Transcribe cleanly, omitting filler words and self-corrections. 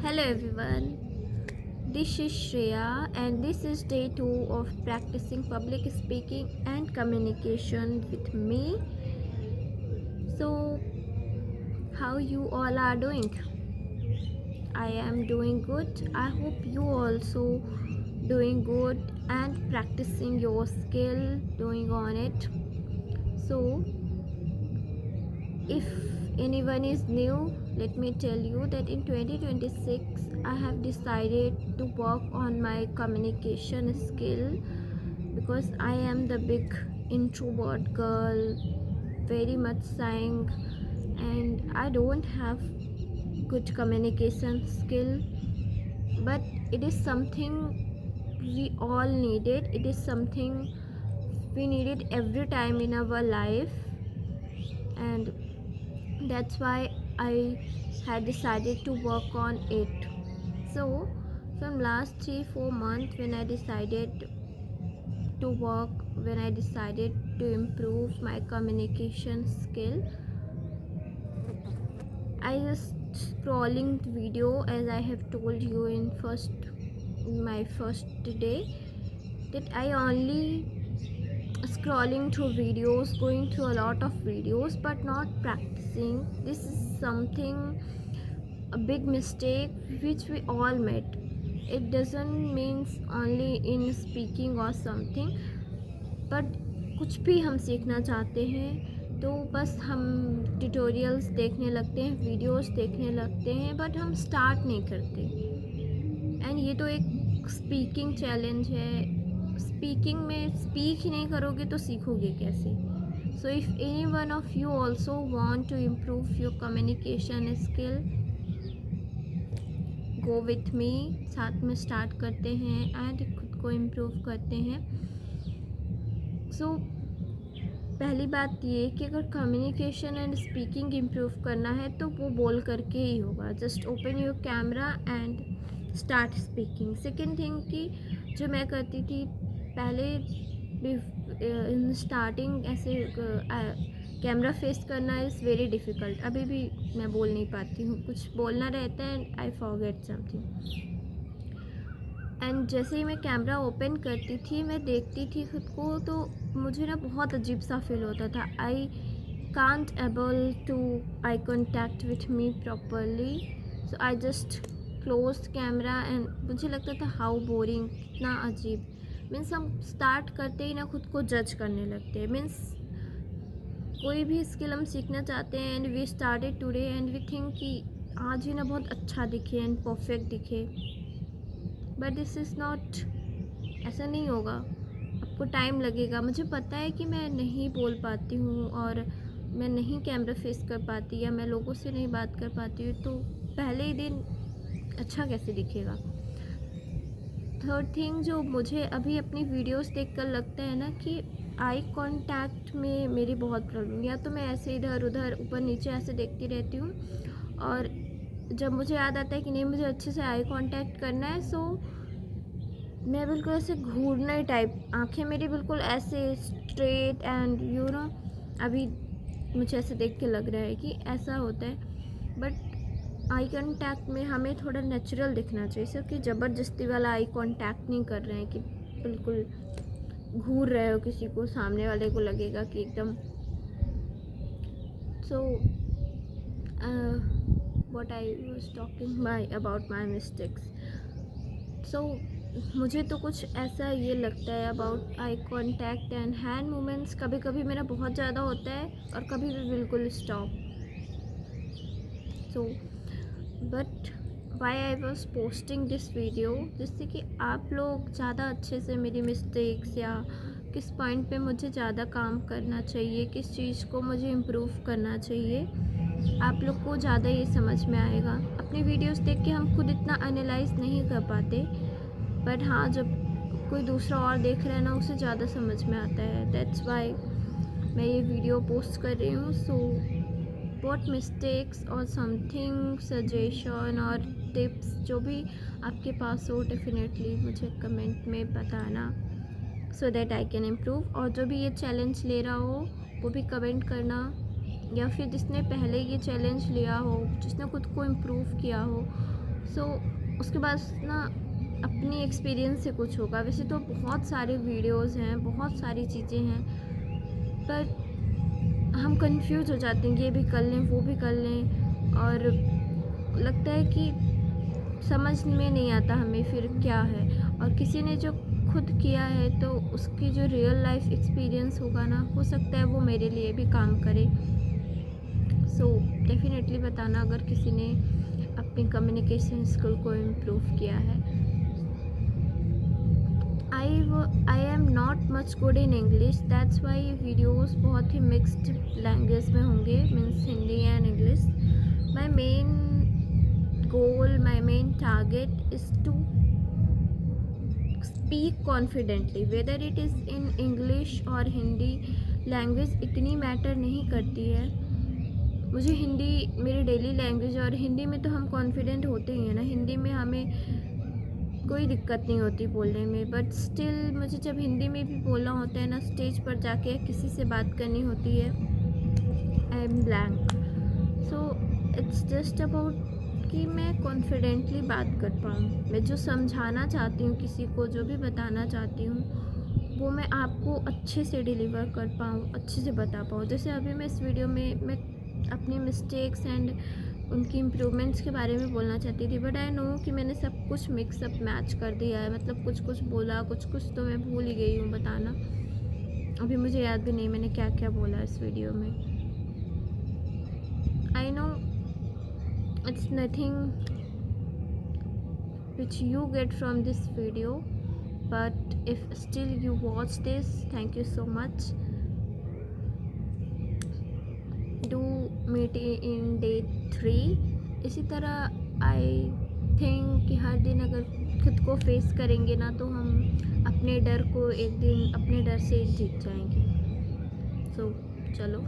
Hello everyone, this is Shreya and this is day 2 of practicing public speaking and communication with me. So, how you all are doing? I am doing good. I hope you also doing good and practicing your skill, doing on it. So, if anyone is new, let me tell you that in 2026 I have decided to work on my communication skill because I am the big introvert girl, very much shying, and I don't have good communication skill, but it is something we all needed. It is something we needed every time in our life, and that's why I had decided to work on it. So from last 3-4 months, when I decided to improve my communication skill, I just scrolling video, as I have told you in my first day, that I only scrolling through videos, going through a lot of videos, but not practicing. This is something, a big mistake which we all made. It doesn't means only in speaking or something, but कुछ भी हम सीखना चाहते हैं तो बस हम tutorials देखने लगते हैं, वीडियोस देखने लगते हैं, बट हम स्टार्ट नहीं करते। एंड ये तो एक स्पीकिंग चैलेंज है। स्पीकिंग में स्पीक ही नहीं करोगे तो सीखोगे कैसे? So if any one of you also want to improve your communication skill, go with me, साथ में स्टार्ट करते हैं एंड खुद को इम्प्रूव करते हैं। सो पहली बात ये कि अगर कम्युनिकेशन एंड स्पीकिंग इम्प्रूव करना है तो वो बोल करके ही होगा। Just open your camera and start speaking. Second thing कि जो मैं करती थी पहले, इन स्टार्टिंग ऐसे कैमरा फेस करना इज़ वेरी डिफ़िकल्ट। अभी भी मैं बोल नहीं पाती हूँ, कुछ बोलना रहता है and I forget something. And जैसे ही मैं कैमरा ओपन करती थी, मैं देखती थी खुद को, तो मुझे ना बहुत अजीब सा फील होता था। I can't able to eye contact with me properly, so I just close camera and मुझे लगता था हाउ बोरिंग, कितना अजीब। मीन्स हम स्टार्ट करते ही ना खुद को जज करने लगते हैं। मीन्स कोई भी स्किल हम सीखना चाहते हैं and we started today and we think कि आज ही ना बहुत अच्छा दिखे एंड परफेक्ट दिखे, बट दिस इज़ नॉट। ऐसा नहीं होगा, आपको टाइम लगेगा। मुझे पता है कि मैं नहीं बोल पाती हूँ और मैं नहीं कैमरा फेस कर पाती या मैं लोगों से नहीं बात कर पाती हूँ, तो पहले ही दिन अच्छा कैसे दिखेगा। थर्ड थिंग, जो मुझे अभी अपनी वीडियोस देखकर लगता है ना कि आई कांटेक्ट में मेरी बहुत प्रॉब्लम, या तो मैं ऐसे इधर उधर ऊपर नीचे ऐसे देखती रहती हूँ, और जब मुझे याद आता है कि नहीं मुझे अच्छे से आई कांटेक्ट करना है, सो मैं बिल्कुल ऐसे घूरने टाइप, आंखें मेरी बिल्कुल ऐसे स्ट्रेट एंड यू नो, अभी मुझे ऐसे देख के लग रहा है कि ऐसा होता है। बट आई कांटेक्ट में हमें थोड़ा नेचुरल दिखना चाहिए, सिर्फ कि ज़बरदस्ती वाला आई कांटेक्ट नहीं कर रहे हैं कि बिल्कुल घूर रहे हो किसी को, सामने वाले को लगेगा कि एकदम। सो what I was talking about my mistakes. So मुझे तो कुछ ऐसा ये लगता है about eye contact and hand movements, कभी कभी मेरा बहुत ज़्यादा होता है और कभी भी बिल्कुल stop. So but why I was posting this video, जिससे कि आप लोग ज़्यादा अच्छे से मेरी मिस्टेक्स या किस पॉइंट पे मुझे ज़्यादा काम करना चाहिए, किस चीज़ को मुझे इम्प्रूव करना चाहिए, आप लोग को ज़्यादा ये समझ में आएगा। अपनी वीडियोस देख के हम खुद इतना एनालाइज नहीं कर पाते, बट हाँ जब कोई दूसरा और देख रहा है ना, उसे ज़्यादा समझ में आता है। दैट्स वाई मैं ये वीडियो पोस्ट कर रही हूँ। सो व्हाट मिस्टेक्स और समथिंग सजेशन और टिप्स जो भी आपके पास हो, डेफिनेटली मुझे कमेंट में बताना, so that I can improve. और जो भी ये चैलेंज ले रहा हो वो भी कमेंट करना, या फिर जिसने पहले ये चैलेंज लिया हो, जिसने खुद को इम्प्रूव किया हो, सो उसके बाद ना अपनी एक्सपीरियंस से कुछ होगा। वैसे तो बहुत सारे वीडियोस हैं, बहुत सारी चीज़ें हैं, पर हम कंफ्यूज हो जाते हैं कि ये भी कर लें, वो भी कर लें, और लगता है कि समझ में नहीं आता हमें फिर क्या है। और किसी ने जो खुद किया है तो उसकी जो रियल लाइफ एक्सपीरियंस होगा ना, हो सकता है वो मेरे लिए भी काम करे। सो डेफिनेटली बताना अगर किसी ने अपनी कम्युनिकेशन स्किल को इम्प्रूव किया है। I am not much good in English, that's why videos बहुत ही मिक्स्ड लैंग्वेज में होंगे, means Hindi and English. My main goal, my main target is to speak confidently, whether it is in English or Hindi। Language इतनी matter नहीं करती है। मुझे हिंदी मेरी daily language, और हिंदी में तो हम कॉन्फिडेंट होते ही हैं ना, हिंदी में हमें कोई दिक्कत नहीं होती बोलने में। बट स्टिल मुझे जब हिंदी में भी बोलना होता है ना, स्टेज पर जाके किसी से बात करनी होती है, I am blank. So it's just about कि मैं कॉन्फिडेंटली बात कर पाऊँ, मैं जो समझाना चाहती हूँ किसी को, जो भी बताना चाहती हूँ, वो मैं आपको अच्छे से डिलीवर कर पाऊँ, अच्छे से बता पाऊँ। जैसे अभी मैं इस वीडियो में मैं अपनी मिस्टेक्स एंड उनकी इम्प्रूवमेंट्स के बारे में बोलना चाहती थी, बट आई नो कि मैंने सब कुछ मिक्सअप मैच कर दिया है, मतलब कुछ कुछ बोला, कुछ कुछ तो मैं भूल ही गई हूँ बताना। अभी मुझे याद भी नहीं मैंने क्या क्या बोला इस वीडियो में। I know it's nothing which you get from this video, but if still you watch this, thank you so much. Do meet in day 3। इसी तरह आई थिंक कि हर दिन अगर खुद को फेस करेंगे ना, तो हम अपने डर को एक दिन अपने डर से जीत जाएंगे। सो चलो।